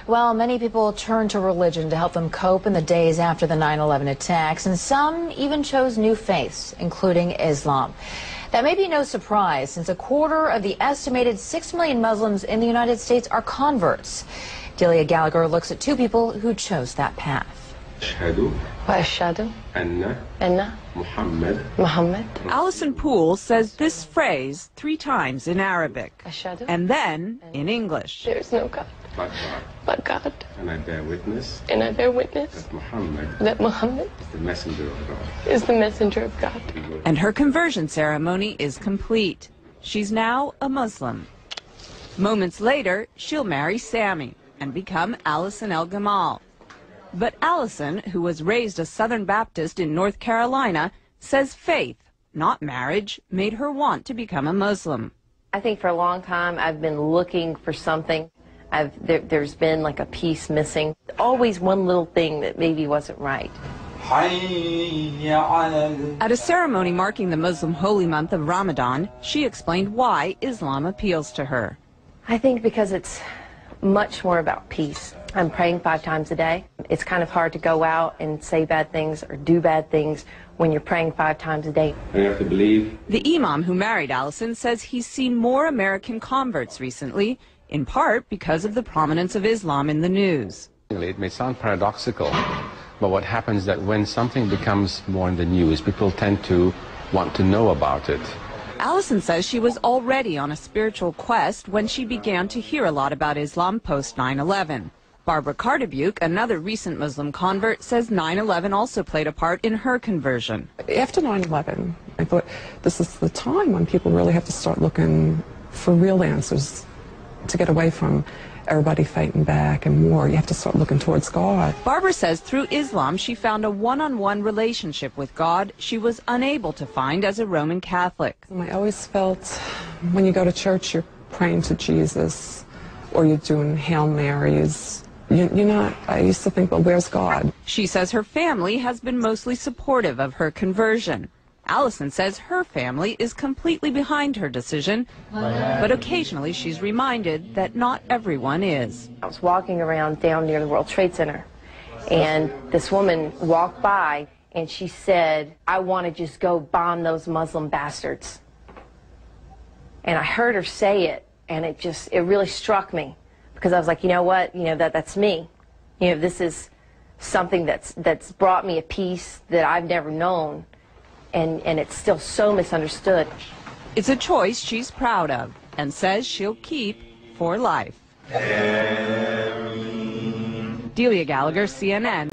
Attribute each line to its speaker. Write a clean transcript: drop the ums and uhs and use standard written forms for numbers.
Speaker 1: Well, many people turned to religion to help them cope in the days after the 9/11 attacks, and some even chose new faiths, including Islam. That may be no surprise, since a quarter of the estimated 6 million Muslims in the United States are converts. Delia Gallagher looks at two people who chose that path.
Speaker 2: Allison Poole says this phrase 3 times in Arabic and then in English.
Speaker 3: There is no God but God.
Speaker 4: And I bear witness
Speaker 3: That Muhammad
Speaker 4: is the messenger of God.
Speaker 3: is the messenger of God.
Speaker 2: And her conversion ceremony is complete. She's now a Muslim. Moments later, she'll marry Sammy and become Allison El Gamal. But Allison, who was raised a Southern Baptist in North Carolina, says faith, not marriage, made her want to become a Muslim.
Speaker 5: I think for a long time I've been looking for something. There's been like a piece missing. Always one little thing that maybe wasn't right.
Speaker 2: At a ceremony marking the Muslim holy month of Ramadan, she explained why Islam appeals to her.
Speaker 5: I think because it's much more about peace. I'm praying 5 times a day. It's kind of hard to go out and say bad things or do bad things when you're praying 5 times a day.
Speaker 4: I have to believe.
Speaker 2: The imam who married Allison says he's seen more American converts recently, in part because of the prominence of Islam in the news.
Speaker 6: It may sound paradoxical, but what happens is that when something becomes more in the news, people tend to want to know about it.
Speaker 2: Allison says she was already on a spiritual quest when she began to hear a lot about Islam post 9/11. Barbara Cardebuke, another recent Muslim convert, says 9/11 also played a part in her conversion.
Speaker 7: After 9/11, I thought this is the time when people really have to start looking for real answers to get away from everybody fighting back and war. You have to start looking towards God.
Speaker 2: Barbara says through Islam she found a one-on-one relationship with God she was unable to find as a Roman Catholic.
Speaker 7: I always felt when you go to church you're praying to Jesus or you're doing Hail Marys. You're not, I used to think, well, where's God?
Speaker 2: She says her family has been mostly supportive of her conversion. Allison says her family is completely behind her decision, but occasionally she's reminded that not everyone is.
Speaker 5: I was walking around down near the World Trade Center, and this woman walked by, and she said, "I want to just go bomb those Muslim bastards." And I heard her say it, and it really struck me, because I was like, you know what, that's me. This is something that's brought me a peace that I've never known. And it's still so misunderstood.
Speaker 2: It's a choice she's proud of and says she'll keep for life. Delia Gallagher, CNN.